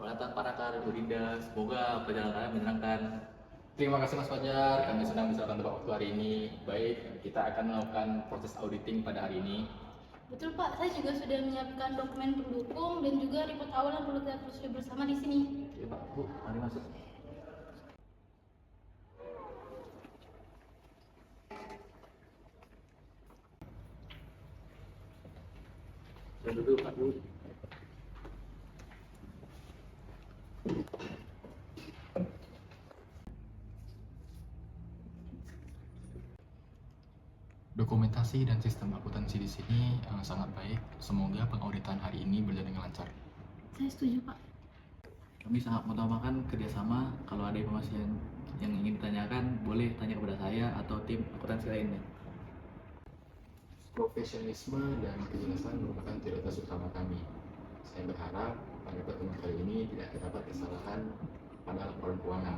Selamat datang para kak dan Bu Dinda. Semoga perjalanannya menyenangkan. Terima kasih Mas Fajar, kami senang bisa melakukan waktu hari ini. Baik, kita akan melakukan proses auditing pada hari ini. Betul Pak, saya juga sudah menyiapkan dokumen pendukung dan juga report awal yang perlu kita telusuri bersama di sini. Oke Pak, Bu, mari masuk. Saya duduk Pak Bu. Dokumentasi dan sistem akuntansi di sini sangat baik. Semoga pengauditan hari ini berjalan dengan lancar. Saya setuju Pak. Kami sangat mengutamakan kerjasama. Kalau ada informasi yang ingin ditanyakan, boleh tanya kepada saya atau tim akuntansi lainnya. Profesionalisme dan kejelasan merupakan prioritas utama kami. Saya berharap pada pertemuan kali ini tidak terdapat kesalahan pada laporan keuangan.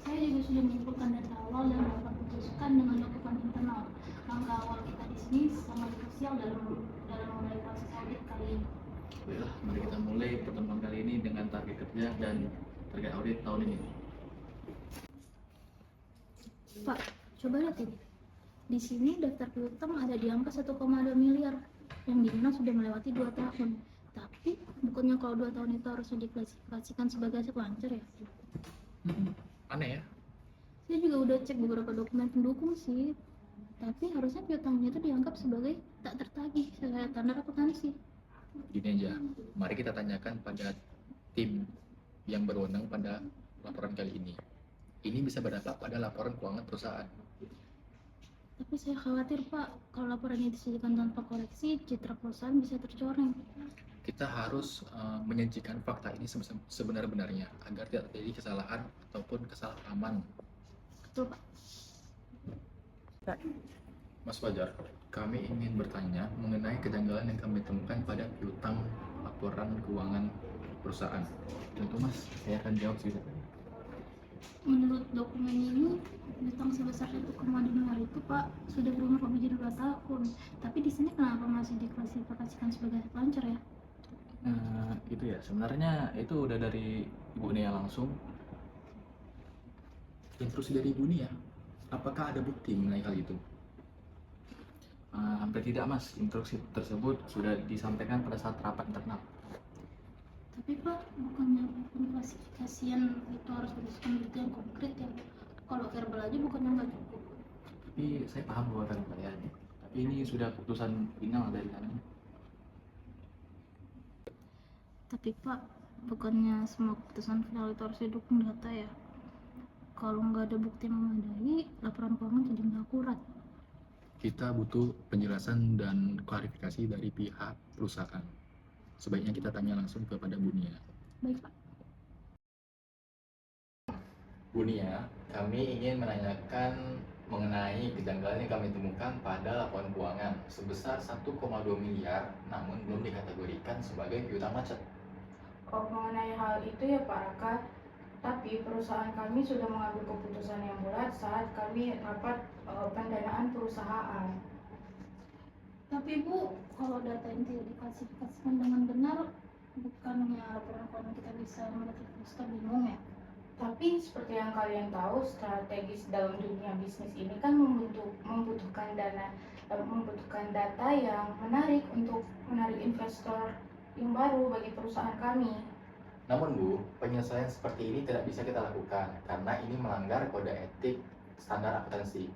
Saya juga sudah mengumpulkan data awal dan melakukan pengusukan dengan dokumen internal. Langkah awal kita di sini sangat krusial dalam memulai proses audit kali ini. Baiklah, mari kita mulai pertemuan kali ini dengan target kerja dan target audit tahun ini. Pak, coba lihat ini. Di sini daftar piutang ada di angka 1,2 miliar, yang dimana sudah melewati 2 tahun. Tapi bukannya kalau 2 tahun itu harusnya diklasifikasikan sebagai aset lancar ya? Aneh ya? Saya juga udah cek beberapa dokumen pendukung sih, tapi harusnya piutangnya itu dianggap sebagai tak tertagih sesuai standar akuntansi. Gini aja, mari kita tanyakan pada tim yang berwenang pada laporan kali ini. Ini bisa berdampak pada laporan keuangan perusahaan. Tapi saya khawatir Pak, kalau laporannya disajikan tanpa koreksi, citra perusahaan bisa tercoreng. Kita harus menyajikan fakta ini sebenar-benarnya agar tidak terjadi kesalahan ataupun kesalahpahaman. Betul Pak. Mas Fajar, kami ingin bertanya mengenai kejanggalan yang kami temukan pada piutang laporan keuangan perusahaan. Tentu Mas, saya akan jawab sedikit. Menurut dokumen ini, piutang sebesar 1,2 miliar itu Pak sudah berumur lebih dari 2 tahun. Tapi di sini kenapa masih diklasifikasikan sebagai aset lancar ya? Itu ya, sebenarnya itu udah dari Ibu Nia langsung. Instruksi dari Ibu Nia, apakah ada bukti mengenai hal itu? Hampir tidak Mas, instruksi tersebut sudah disampaikan pada saat rapat internal. Tapi Pak, bukannya pengklasifikasian itu harus berdasarkan bukti yang konkret ya? Kalau verbal aja bukannya nggak cukup? Tapi saya paham kekhawatiran kalian. Tapi ini sudah keputusan final dari sana. Tapi Pak, bukannya semua keputusan final itu harus didukung data ya? Kalau nggak ada bukti yang memadai, laporan keuangan jadi nggak akurat. Kita butuh penjelasan dan klarifikasi dari pihak perusahaan. Sebaiknya kita tanya langsung kepada Bu Nia. Baik Pak. Bu Nia, kami ingin menanyakan mengenai kejanggalan yang kami temukan pada laporan keuangan sebesar 1,2 miliar namun belum dikategorikan sebagai piutang macet. Mengenai hal itu ya Pak Raka, tapi perusahaan kami sudah mengambil keputusan yang bulat saat kami rapat pendanaan perusahaan. Tapi Bu, kalau data ini tidak diklasifikasikan dengan benar, bukannya laporan keuangan kita bisa memetik investor bingung ya? Tapi seperti yang kalian tahu, strategis dalam dunia bisnis ini kan membutuhkan membutuhkan data yang menarik untuk menarik investor yang baru bagi perusahaan kami. Namun Bu, penyelesaian seperti ini tidak bisa kita lakukan karena ini melanggar kode etik standar akuntansi.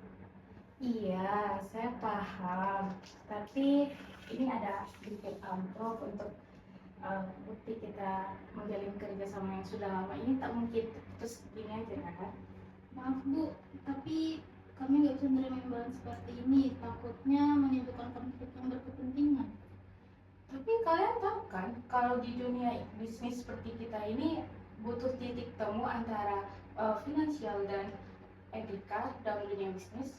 Iya, saya paham. Tapi ini ada sedikit amplop untuk bukti kita menjalin kerjasama yang sudah lama ini tak mungkin terus gini aja kan? Maaf Bu, tapi kami nggak bisa menerima imbalan seperti ini. Takutnya menimbulkan konflik yang berkepentingan. Tapi kalian tahu kan, kalau di dunia bisnis seperti kita ini butuh titik temu antara finansial dan etika dalam dunia bisnis.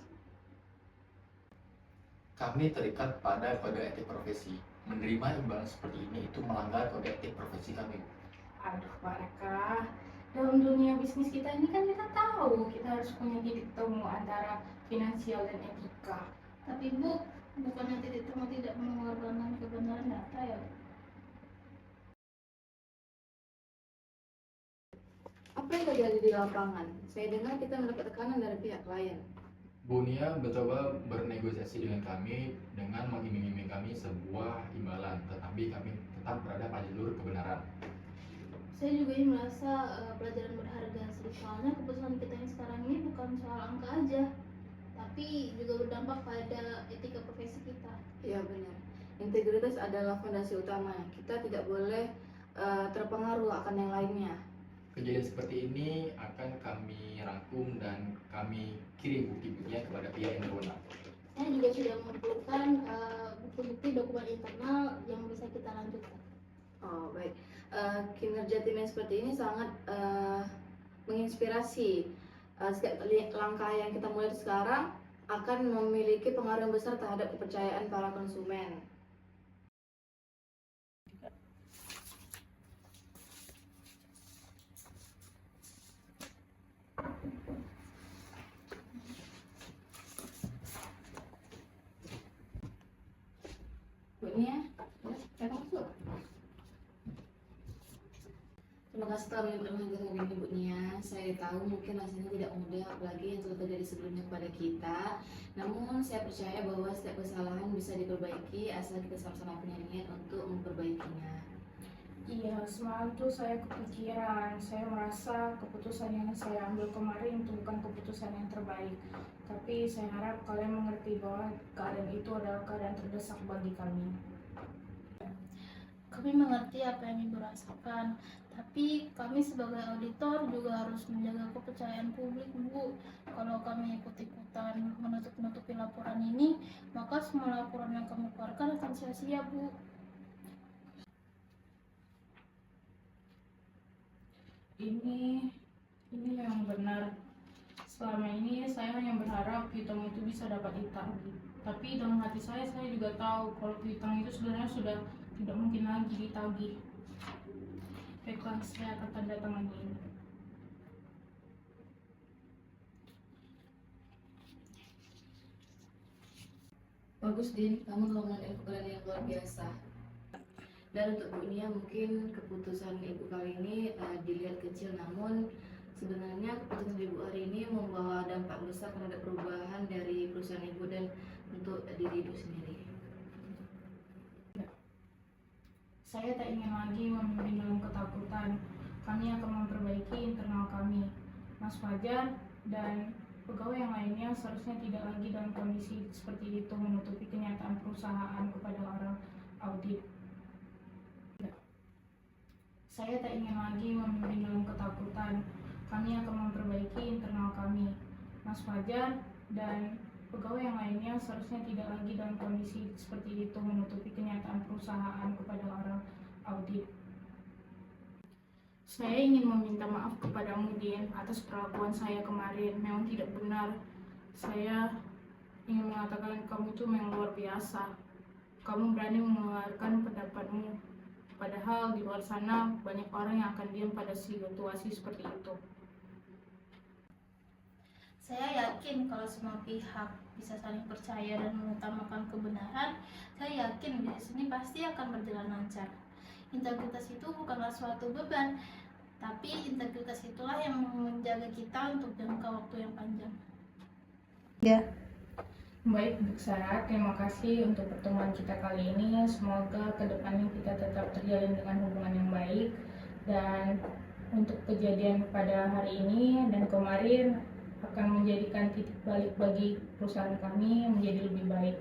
Kami terikat pada kode etik profesi. Menerima imbalan seperti ini itu melanggar kode etik profesi kami. Aduh, Pak Raka, dalam dunia bisnis kita ini kan kita tahu kita harus punya titik temu antara finansial dan etika. Tapi Bu, bukannya titik temu tidak mengorbankan kebenaran data ya? Apa yang terjadi di lapangan? Saya dengar kita mendapat tekanan dari pihak klien. Bu Nia mencoba bernegosiasi dengan kami dengan mengiming-iming kami sebuah imbalan, tetapi kami tetap berada pada jalur kebenaran. Saya juga ini merasa pelajaran berharga sih. Soalnya keputusan kita yang sekarang ini bukan soal angka aja, tapi juga berdampak pada etika profesi kita. Ya benar. Integritas adalah fondasi utama. Kita tidak boleh terpengaruh akan yang lainnya. Kejadian seperti ini akan kami rangkum dan kami kirim bukti-buktinya kepada pihak yang berwenang. Saya juga sudah mengumpulkan bukti-bukti dokumen internal yang bisa kita lanjutkan. Oh baik. Kinerja tim yang seperti ini sangat menginspirasi. Setiap langkah yang kita mulai sekarang akan memiliki pengaruh yang besar terhadap kepercayaan para konsumen. Bu Nia, saya masuk. Terima kasih telah menyempatkan hadir hari ini Bu Nia. Saya tahu mungkin rasanya tidak mudah, apalagi yang telah terjadi sebelumnya kepada kita. Namun saya percaya bahwa setiap kesalahan bisa diperbaiki asal kita sama-sama punya niat untuk memperbaikinya. Iya, semalam tuh saya kepikiran, saya merasa keputusan yang saya ambil kemarin itu bukan keputusan yang terbaik. Tapi saya harap kalian mengerti bahwa keadaan itu adalah keadaan terdesak bagi kami. Kami mengerti apa yang Ibu rasakan, tapi kami sebagai auditor juga harus menjaga kepercayaan publik, Bu. Kalau kami ikut-ikutan menutup-nutupi laporan ini, maka semua laporan yang kami keluarkan akan sia-sia, Bu. Ini yang benar. Selama ini saya hanya berharap piutang itu bisa dapat ditagih. Tapi dalam hati saya juga tahu kalau piutang itu sebenarnya sudah tidak mungkin lagi ditagih. Baiklah, saya akan tanda tangan ini. Bagus Din, kamu telah menunjukkan keberanian yang luar biasa. Dan untuk Bu Nia, mungkin keputusan Ibu kali ini dilihat kecil, namun sebenarnya keputusan Ibu hari ini membawa dampak besar terhadap perubahan dari perusahaan Ibu dan untuk diri Ibu sendiri. Saya tak ingin lagi memimpin dalam ketakutan. Kami akan memperbaiki internal kami. Mas Fajar dan pegawai yang lainnya seharusnya tidak lagi dalam kondisi seperti itu menutupi kenyataan perusahaan kepada orang audit. Saya tak ingin lagi memimpin dalam ketakutan. Kami akan memperbaiki internal kami. Mas Fajar dan pegawai yang lainnya seharusnya tidak lagi dalam kondisi seperti itu menutupi kenyataan perusahaan kepada orang audit. Saya ingin meminta maaf kepadamu, Din, atas perlakuan saya kemarin. Memang tidak benar. Saya ingin mengatakan kamu itu memang luar biasa. Kamu berani mengeluarkan pendapatmu. Padahal di luar sana banyak orang yang akan diam pada situasi seperti itu. Saya yakin kalau semua pihak bisa saling percaya dan mengutamakan kebenaran, saya yakin bisnis ini pasti akan berjalan lancar. Integritas itu bukanlah suatu beban, tapi integritas itulah yang menjaga kita untuk jangka waktu yang panjang. Baik, Bu Sarah, terima kasih untuk pertemuan kita kali ini. Semoga kedepannya kita tetap terjalin dengan hubungan yang baik. Dan untuk kejadian pada hari ini dan kemarin akan menjadikan titik balik bagi perusahaan kami menjadi lebih baik.